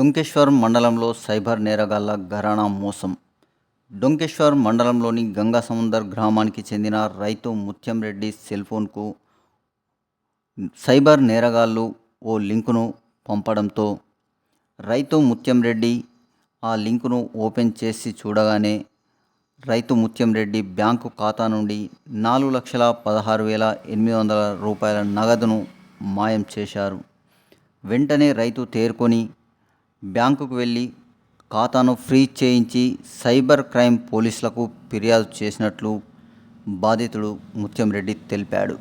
డొంకేశ్వర్ మండలంలో సైబర్ నేరగాళ్ల ఘరానా మోసం. డొంకేశ్వర్ మండలంలోని గంగాసముందర్ గ్రామానికి చెందిన రైతు ముత్యంరెడ్డి సెల్ఫోన్కు సైబర్ నేరగాళ్లు ఓ లింకును పంపడంతో రైతు ముత్యంరెడ్డి ఆ లింకును ఓపెన్ చేసి చూడగానే రైతు ముత్యంరెడ్డి బ్యాంకు ఖాతా నుండి 4,16,800 రూపాయల నగదును మాయం చేశారు. వెంటనే రైతు తేరుకొని బ్యాంకుకు వెళ్ళి ఖాతాను ఫ్రీజ్ చేయించి సైబర్ క్రైమ్ పోలీసులకు ఫిర్యాదు చేసినట్లు బాధితుడు ముత్యంరెడ్డి తెలిపాడు.